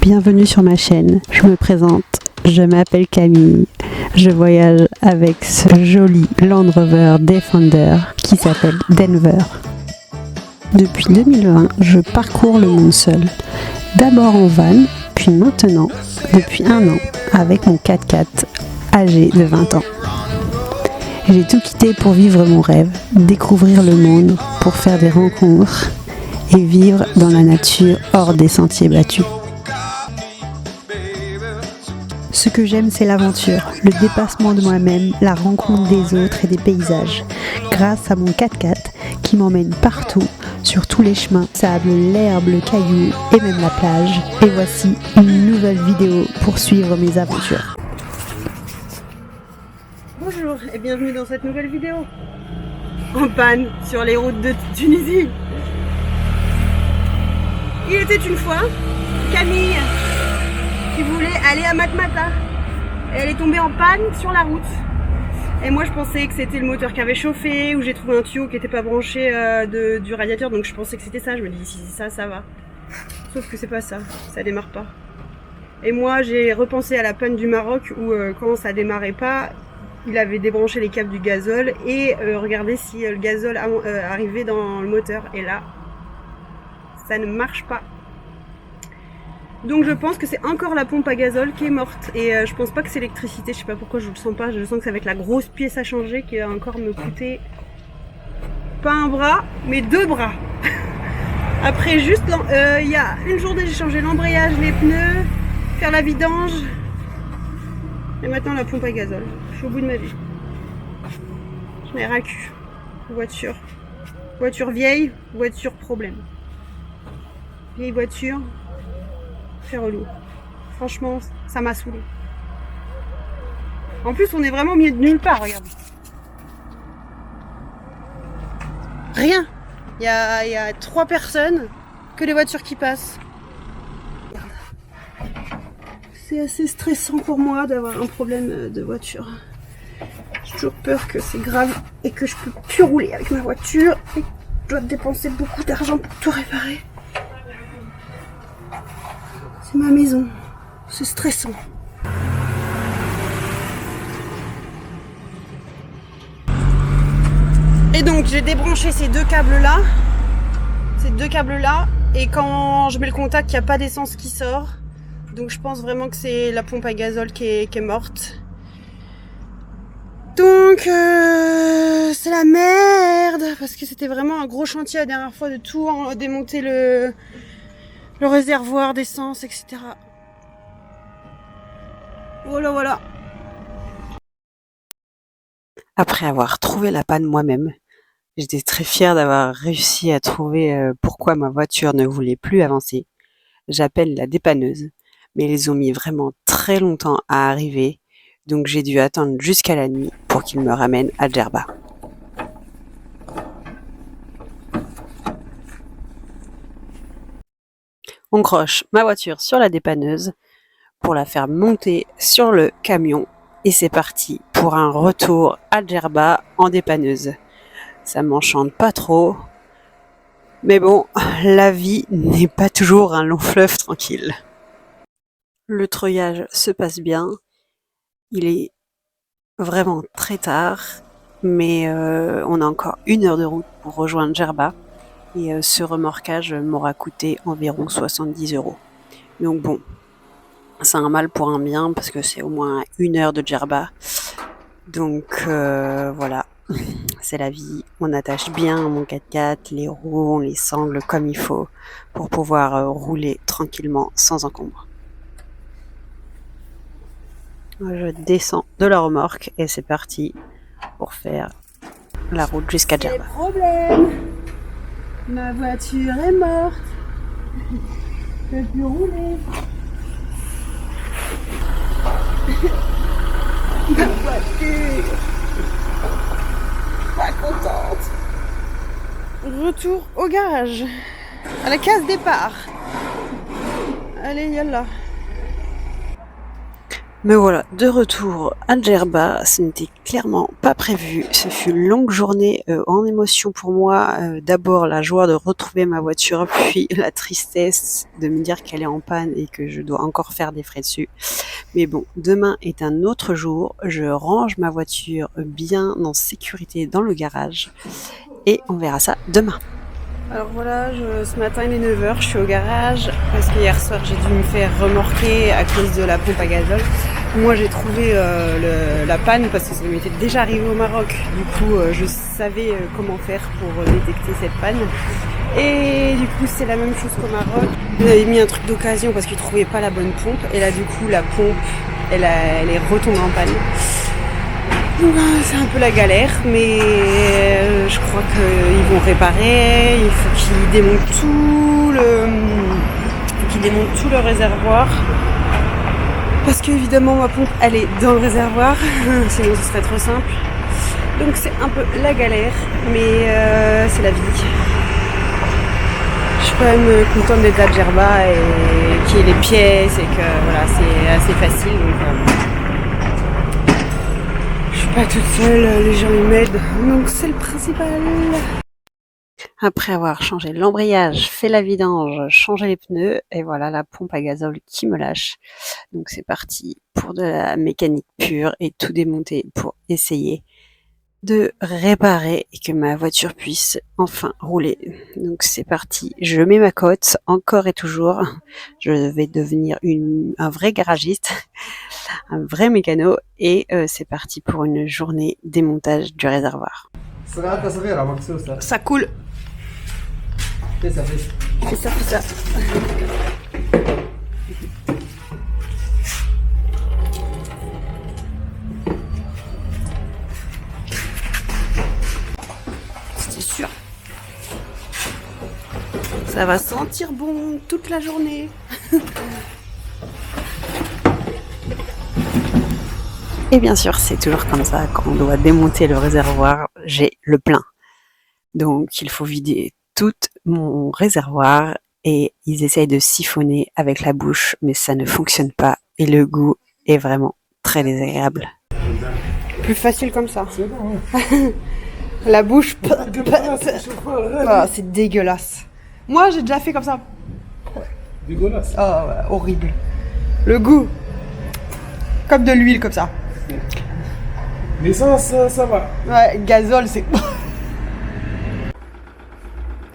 Bienvenue sur ma chaîne, je me présente, je m'appelle Camille, je voyage avec ce joli Land Rover Defender qui s'appelle Denver. Depuis 2020, je parcours le monde seul, d'abord en van, puis maintenant, depuis 1 an, avec mon 4x4 âgé de 20 ans. J'ai tout quitté pour vivre mon rêve, découvrir le monde, pour faire des rencontres et vivre dans la nature hors des sentiers battus. Ce que j'aime, c'est l'aventure, le dépassement de moi-même, la rencontre des autres et des paysages. Grâce à mon 4x4 qui m'emmène partout, sur tous les chemins, sable, l'herbe, le caillou et même la plage. Et voici une nouvelle vidéo pour suivre mes aventures. Bonjour et bienvenue dans cette nouvelle vidéo. En panne sur les routes de Tunisie. Il était une fois Camille qui voulait aller à Matmata. Et elle est tombée en panne sur la route. Et moi je pensais que c'était le moteur qui avait chauffé, ou j'ai trouvé un tuyau qui n'était pas branché du radiateur, donc je pensais que c'était ça. Je me dis si c'est ça, ça va. Sauf que c'est pas ça, ça démarre pas. Et moi j'ai repensé à la panne du Maroc où quand ça démarrait pas, il avait débranché les câbles du gazole et regardé si le gazole arrivait dans le moteur. Et là, ça ne marche pas. Donc je pense que c'est encore la pompe à gazole qui est morte. Et je pense pas que c'est l'électricité, je sais pas pourquoi je le sens pas. Je sens que ça va être la grosse pièce à changer qui va encore me coûter pas un bras, mais 2 bras. Après juste, il y a une journée j'ai changé l'embrayage, les pneus, faire la vidange. Et maintenant la pompe à gazole. Je suis au bout de ma vie. Je n'ai rien cul. Voiture. Voiture vieille, voiture problème. Vieille voiture. C'est relou. Franchement, ça m'a saoulé. En plus, on est vraiment au milieu de nulle part, regarde. Rien. Il y a 3 personnes, que les voitures qui passent. C'est assez stressant pour moi d'avoir un problème de voiture. J'ai toujours peur que c'est grave et que je peux plus rouler avec ma voiture et que je dois dépenser beaucoup d'argent pour tout réparer. C'est ma maison, c'est stressant. Et donc j'ai débranché ces 2 câbles là, et quand je mets le contact, il n'y a pas d'essence qui sort. Donc je pense vraiment que c'est la pompe à gazole qui est morte. Donc c'est la merde, parce que c'était vraiment un gros chantier la dernière fois de tout démonter le réservoir d'essence, etc. Voilà. Après avoir trouvé la panne moi-même, j'étais très fière d'avoir réussi à trouver pourquoi ma voiture ne voulait plus avancer. J'appelle la dépanneuse, mais ils ont mis vraiment très longtemps à arriver, donc j'ai dû attendre jusqu'à la nuit pour qu'ils me ramènent à Djerba. On croche ma voiture sur la dépanneuse pour la faire monter sur le camion et c'est parti pour un retour à Djerba en dépanneuse. Ça m'enchante pas trop, mais bon, la vie n'est pas toujours un long fleuve tranquille. Le treuillage se passe bien, il est vraiment très tard, mais on a encore 1 heure de route pour rejoindre Djerba. Et ce remorquage m'aura coûté environ 70 €. Donc bon, c'est un mal pour un bien parce que c'est au moins 1 heure de Djerba. Donc voilà, c'est la vie. On attache bien mon 4x4, les roues, on les sangle comme il faut pour pouvoir rouler tranquillement sans encombre. Je descends de la remorque et c'est parti pour faire la route jusqu'à Djerba. Problème. Ma voiture est morte. Je peux plus rouler. Ma voiture. Pas contente. Retour au garage. À la case départ. Allez, yallah. Me voilà de retour à Djerba, ce n'était clairement pas prévu. Ce fut une longue journée en émotion pour moi. D'abord la joie de retrouver ma voiture, puis la tristesse de me dire qu'elle est en panne et que je dois encore faire des frais dessus. Mais bon, demain est un autre jour. Je range ma voiture bien en sécurité dans le garage et on verra ça demain. Alors voilà, ce matin il est 9h, je suis au garage parce que hier soir j'ai dû me faire remorquer à cause de la pompe à gazole. Moi j'ai trouvé la panne parce que ça m'était déjà arrivé au Maroc. Du coup je savais comment faire pour détecter cette panne. Et du coup c'est la même chose qu'au Maroc. Ils avaient mis un truc d'occasion parce qu'ils trouvaient pas la bonne pompe. Et là du coup la pompe elle est retombée en panne. C'est un peu la galère, mais je crois qu'ils vont réparer. Il faut qu'ils démontent tout le réservoir. Parce qu'évidemment ma pompe elle est dans le réservoir, sinon ce serait trop simple. Donc c'est un peu la galère, mais c'est la vie. Je suis quand même contente d'être à Djerba et qu'il y ait les pièces et que voilà, c'est assez facile. Donc, je suis pas toute seule, les gens ils m'aident, donc c'est le principal. Après avoir changé l'embrayage, fait la vidange, changé les pneus, et voilà la pompe à gazole qui me lâche. Donc c'est parti pour de la mécanique pure et tout démonter pour essayer de réparer et que ma voiture puisse enfin rouler. Donc c'est parti, je mets ma cote, encore et toujours. Je vais devenir un vrai garagiste, un vrai mécano, et c'est parti pour une journée démontage du réservoir. Ça coule. Fais ça. C'était sûr. Ça va sentir bon toute la journée. Et bien sûr, c'est toujours comme ça, quand on doit démonter le réservoir, j'ai le plein. Donc il faut vider tout mon réservoir et ils essayent de siphonner avec la bouche, mais ça ne fonctionne pas et le goût est vraiment très désagréable. Plus facile comme ça. C'est bon, ouais. La bouche, oh, c'est dégueulasse. Moi j'ai déjà fait comme ça. Dégueulasse. Oh, ouais, horrible. Le goût, comme de l'huile comme ça. L'essence, ça va. Ouais, gazole, c'est...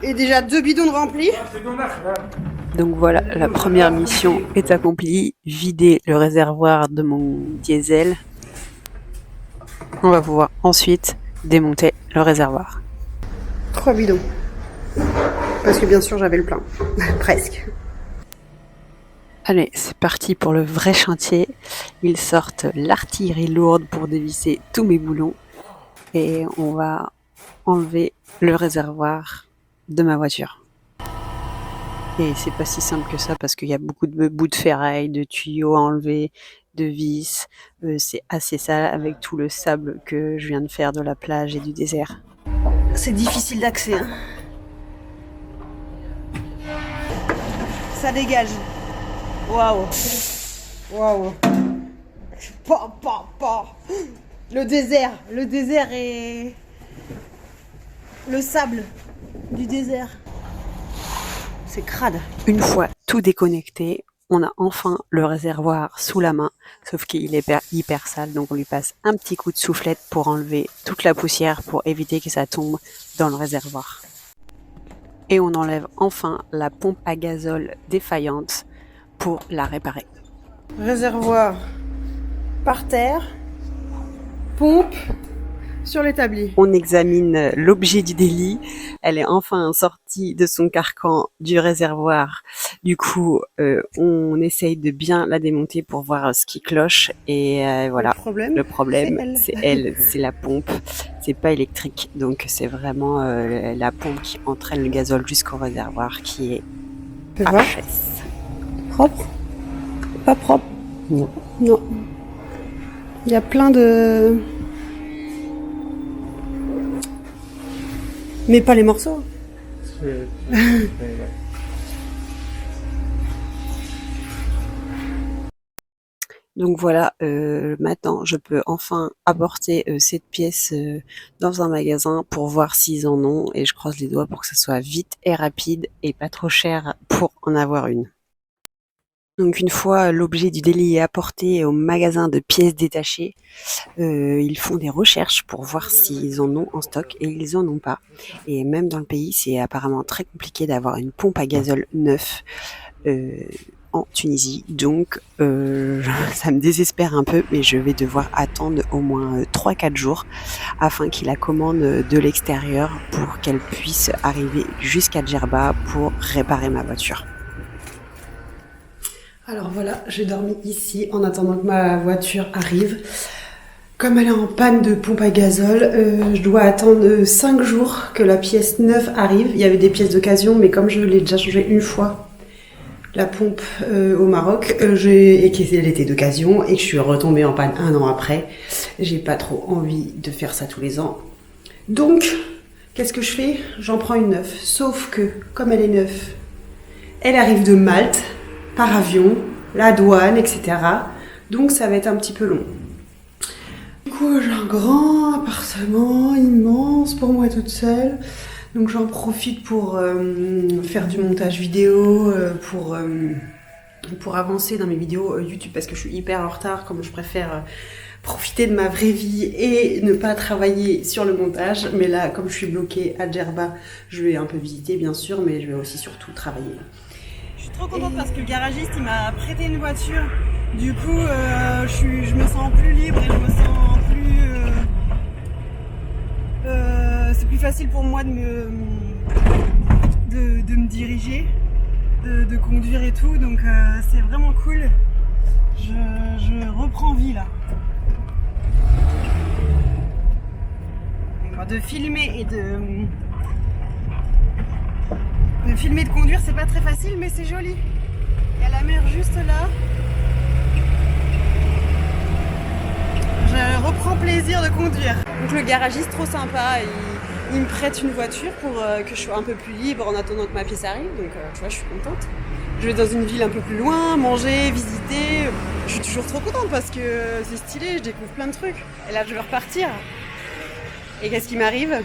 Et déjà 2 bidons remplis. Donc voilà, la première mission est accomplie. Vider le réservoir de mon diesel. On va pouvoir ensuite démonter le réservoir. 3 bidons. Parce que bien sûr j'avais le plein. Presque. Allez, c'est parti pour le vrai chantier. Ils sortent l'artillerie lourde pour dévisser tous mes boulons. Et on va enlever le réservoir de ma voiture. Et c'est pas si simple que ça parce qu'il y a beaucoup de bouts de ferraille, de tuyaux à enlever, de vis. C'est assez sale avec tout le sable que je viens de faire de la plage et du désert. C'est difficile d'accès. Hein. Ça dégage. Waouh. Waouh. Le désert et le sable du désert. C'est crade. Une fois tout déconnecté, on a enfin le réservoir sous la main, sauf qu'il est hyper sale, donc on lui passe un petit coup de soufflette pour enlever toute la poussière pour éviter que ça tombe dans le réservoir. Et on enlève enfin la pompe à gazole défaillante pour la réparer. Réservoir par terre, pompe sur l'établi. On examine l'objet du délit. Elle est enfin sortie de son carcan du réservoir. Du coup, on essaye de bien la démonter pour voir ce qui cloche. Et voilà. Le problème, c'est elle, c'est la pompe. C'est pas électrique, donc c'est vraiment la pompe qui entraîne le gazole jusqu'au réservoir qui est HS. Propre? Pas propre? Non. Non. Il y a plein de... Mais pas les morceaux. Donc voilà, maintenant je peux enfin apporter cette pièce dans un magasin pour voir s'ils en ont et je croise les doigts pour que ça soit vite et rapide et pas trop cher pour en avoir une. Donc une fois l'objet du délit apporté au magasin de pièces détachées, ils font des recherches pour voir s'ils en ont en stock et ils en ont pas. Et même dans le pays, c'est apparemment très compliqué d'avoir une pompe à gazole neuf en Tunisie. Donc ça me désespère un peu, mais je vais devoir attendre au moins 3-4 jours afin qu'ils la commandent de l'extérieur pour qu'elle puisse arriver jusqu'à Djerba pour réparer ma voiture. Alors voilà, j'ai dormi ici en attendant que ma voiture arrive. Comme elle est en panne de pompe à gazole, je dois attendre 5 jours que la pièce neuve arrive. Il y avait des pièces d'occasion, mais comme je l'ai déjà changée une fois, la pompe au Maroc, et qu'elle était d'occasion, et que je suis retombée en panne 1 an après, j'ai pas trop envie de faire ça tous les ans. Donc, qu'est-ce que je fais? J'en prends une neuve. Sauf que, comme elle est neuve, elle arrive de Malte, par avion, la douane, etc. Donc ça va être un petit peu long. Du coup, j'ai un grand appartement immense pour moi toute seule. Donc j'en profite pour faire du montage vidéo, pour avancer dans mes vidéos YouTube parce que je suis hyper en retard, comme je préfère profiter de ma vraie vie et ne pas travailler sur le montage. Mais là, comme je suis bloquée à Djerba, je vais un peu visiter bien sûr, mais je vais aussi surtout travailler. Je suis trop contente parce que le garagiste il m'a prêté une voiture. Du coup, je me sens plus libre et je me sens plus. C'est plus facile pour moi de me diriger, de conduire et tout. Donc c'est vraiment cool. Je reprends vie là. De filmer et de filmer et de conduire, c'est pas très facile, mais c'est joli. Il y a la mer juste là. Je reprends plaisir de conduire. Donc le garagiste trop sympa, il me prête une voiture pour que je sois un peu plus libre en attendant que ma pièce arrive. Donc tu vois, je suis contente. Je vais dans une ville un peu plus loin, manger, visiter. Je suis toujours trop contente parce que c'est stylé, je découvre plein de trucs. Et là, je vais repartir. Et qu'est-ce qui m'arrive ?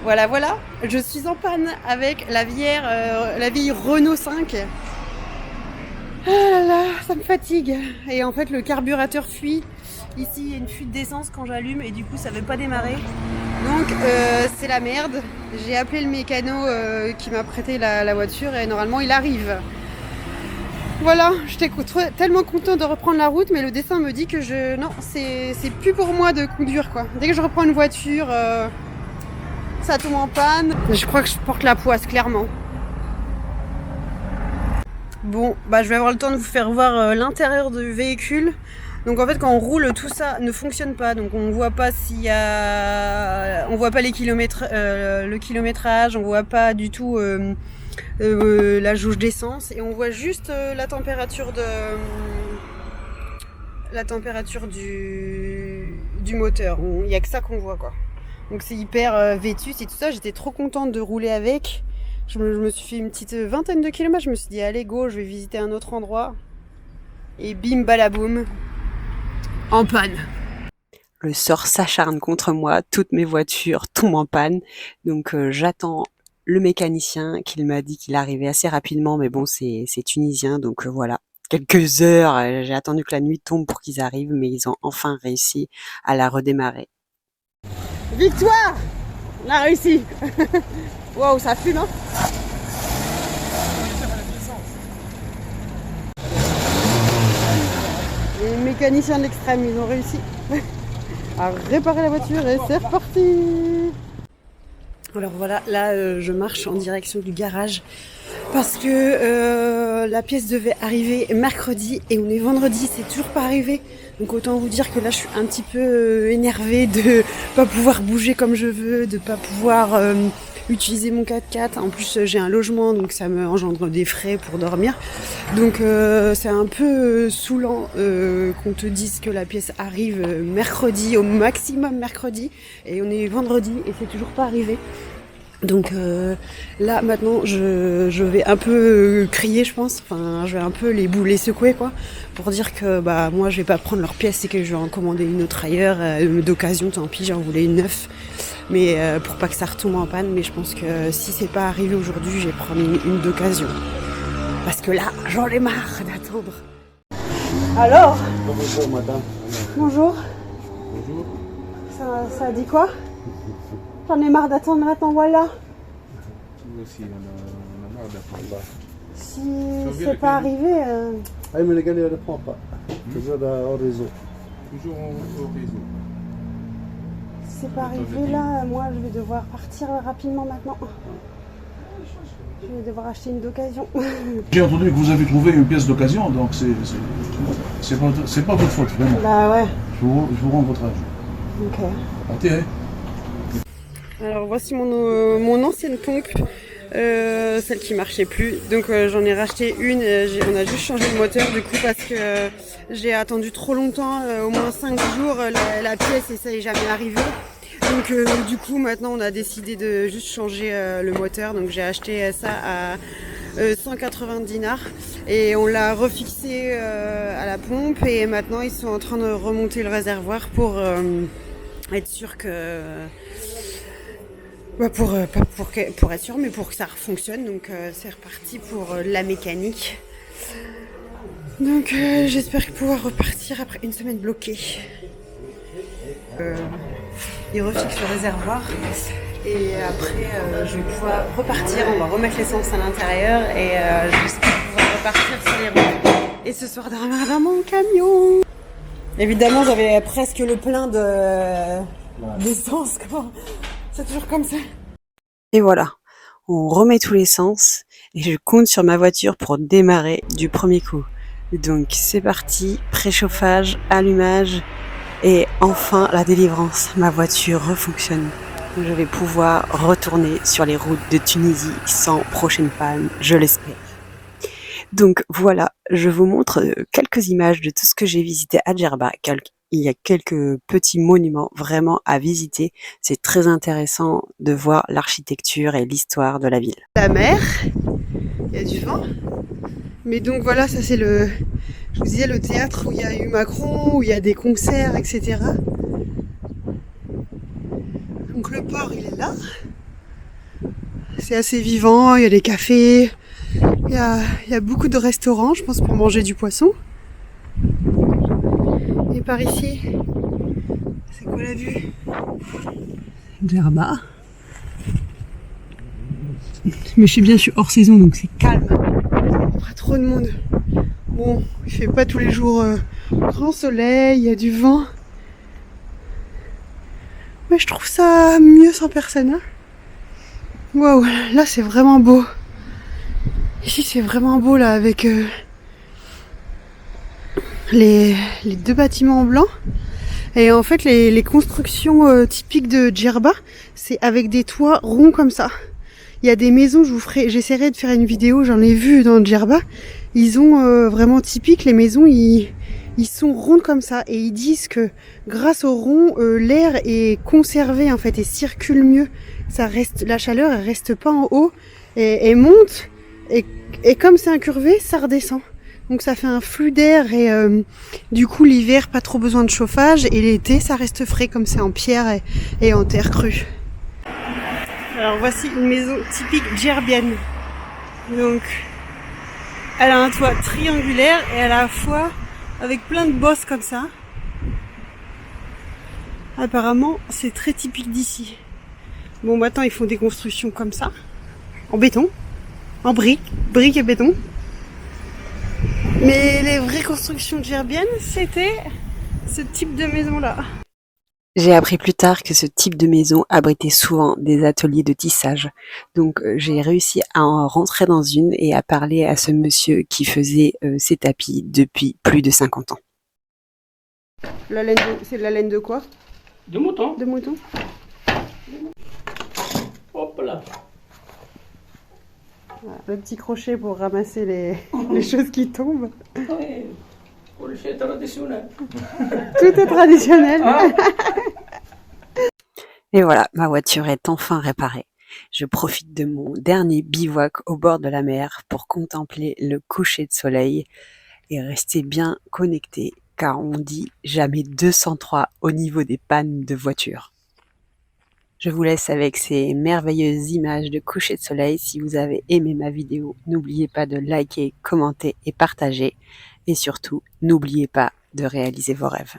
Voilà, je suis en panne avec la vieille Renault 5. Ah là là, ça me fatigue. Et en fait, le carburateur fuit. Ici, il y a une fuite d'essence quand j'allume et du coup, ça ne veut pas démarrer. Donc, c'est la merde. J'ai appelé le mécano qui m'a prêté la voiture et normalement, il arrive. Voilà, j'étais tellement contente de reprendre la route, mais le dessin me dit que non, c'est plus pour moi de conduire quoi. Dès que je reprends une voiture, ça tombe en panne. Je crois que je porte la poisse, clairement. Bon, je vais avoir le temps de vous faire voir l'intérieur du véhicule. Donc en fait, quand on roule, tout ça ne fonctionne pas. Donc on voit pas on voit pas le kilométrage, on voit pas du tout la jauge d'essence et on voit juste la température du moteur. Il n'y a que ça qu'on voit quoi. Donc c'est hyper vétuste et tout ça. J'étais trop contente de rouler avec. Je me suis fait une petite vingtaine de kilomètres. Je me suis dit allez go, je vais visiter un autre endroit. Et bim balaboum, en panne. Le sort s'acharne contre moi. Toutes mes voitures tombent en panne. Donc j'attends le mécanicien qu'il m'a dit qu'il arrivait assez rapidement, mais bon, c'est tunisien, donc voilà. Quelques heures, j'ai attendu que la nuit tombe pour qu'ils arrivent, mais ils ont enfin réussi à la redémarrer. Victoire! On a réussi! Waouh, ça fume, hein? Les mécaniciens de l'extrême, ils ont réussi à réparer la voiture et c'est reparti! Alors voilà, là je marche en direction du garage parce que la pièce devait arriver mercredi et on est vendredi, c'est toujours pas arrivé. Donc autant vous dire que là je suis un petit peu énervée de pas pouvoir bouger comme je veux, de pas pouvoir utiliser mon 4x4. En plus j'ai un logement donc ça me engendre des frais pour dormir. Donc c'est un peu saoulant qu'on te dise que la pièce arrive mercredi, au maximum mercredi, et on est vendredi et c'est toujours pas arrivé. Donc là maintenant je vais un peu crier je pense, enfin je vais un peu les secouer quoi, pour dire que bah moi je vais pas prendre leur pièce et que je vais en commander une autre ailleurs, d'occasion tant pis, j'en voulais une neuve, mais pour pas que ça retombe en panne, mais je pense que si c'est pas arrivé aujourd'hui je vais prendre une d'occasion. Parce que là j'en ai marre d'attendre. Alors Bonjour madame. bonjour, Bonjour. ça dit quoi? J'en ai marre d'attendre maintenant, voilà. Nous aussi, on a marre d'attendre là. Si c'est pas arrivé, Ah, mais les gars, ne le prend pas. Toujours au réseau. Toujours au réseau. si c'est pas arrivé là, moi je vais devoir partir rapidement maintenant. Je vais devoir acheter une d'occasion. J'ai entendu que vous avez trouvé une pièce d'occasion, donc c'est pas votre faute, vraiment. Bah ouais. Je vous rends votre argent. Ok. Partez, hein. Alors voici mon ancienne pompe, celle qui marchait plus. Donc j'en ai racheté une, on a juste changé le moteur du coup parce que j'ai attendu trop longtemps, au moins 5 jours, la pièce et ça n'est jamais arrivé. Donc du coup maintenant on a décidé de juste changer le moteur. Donc j'ai acheté ça à 180 dinars et on l'a refixé à la pompe et maintenant ils sont en train de remonter le réservoir pour être sûr que... pour être sûr, mais pour que ça fonctionne. Donc c'est reparti pour la mécanique. Donc j'espère pouvoir repartir après une semaine bloquée. Il refixe le réservoir et après je vais pouvoir repartir. On va remettre l'essence à l'intérieur et j'espère pouvoir repartir sur les routes. Et ce soir dormir dans mon camion. Évidemment j'avais presque le plein d'essence quoi. C'est toujours comme ça. Et voilà, on remet tous les sens et je compte sur ma voiture pour démarrer du premier coup. Donc c'est parti, préchauffage, allumage et enfin la délivrance. Ma voiture refonctionne. Je vais pouvoir retourner sur les routes de Tunisie sans prochaine panne, je l'espère. Donc voilà, je vous montre quelques images de tout ce que j'ai visité à Djerba. Il y a quelques petits monuments vraiment à visiter. C'est très intéressant de voir l'architecture et l'histoire de la ville. La mer, il y a du vent. Mais donc voilà, ça c'est je vous disais, le théâtre où il y a eu Macron, où il y a des concerts, etc. Donc le port, il est là. C'est assez vivant, il y a des cafés, il y a beaucoup de restaurants, je pense, pour manger du poisson. Et par ici, c'est quoi la vue? Djerba. Mais je suis bien, je suis hors saison, donc c'est calme. Pas trop de monde. Bon, il fait pas tous les jours grand soleil, il y a du vent. Mais je trouve ça mieux sans personne. Hein. Waouh, là c'est vraiment beau. Ici c'est vraiment beau là avec les deux bâtiments blancs. Et en fait les constructions typiques de Djerba, c'est avec des toits ronds comme ça. Il y a des maisons, j'essaierai de faire une vidéo, j'en ai vu dans Djerba. Ils ont vraiment typique, les maisons ils sont rondes comme ça et ils disent que grâce au rond, l'air est conservé en fait et circule mieux. Ça reste, la chaleur elle reste pas en haut et monte et comme c'est incurvé, ça redescend. Donc ça fait un flux d'air et du coup l'hiver pas trop besoin de chauffage et l'été ça reste frais comme c'est en pierre et en terre crue. Alors voici une maison typique djerbienne. Donc elle a un toit triangulaire et à la fois avec plein de bosses comme ça. Apparemment c'est très typique d'ici. Bon maintenant ils font des constructions comme ça, en béton, en briques et béton. Mais les vraies constructions djerbiennes, c'était ce type de maison-là. J'ai appris plus tard que ce type de maison abritait souvent des ateliers de tissage. Donc j'ai réussi à en rentrer dans une et à parler à ce monsieur qui faisait ses tapis depuis plus de 50 ans. C'est de la laine de quoi? De mouton. De mouton. Hop là. Voilà, le petit crochet pour ramasser les choses qui tombent. Oui, crochet traditionnel. Tout est traditionnel. Et voilà, ma voiture est enfin réparée. Je profite de mon dernier bivouac au bord de la mer pour contempler le coucher de soleil et rester bien connecté, car on dit jamais 203 au niveau des pannes de voiture. Je vous laisse avec ces merveilleuses images de coucher de soleil. Si vous avez aimé ma vidéo, n'oubliez pas de liker, commenter et partager. Et surtout, n'oubliez pas de réaliser vos rêves.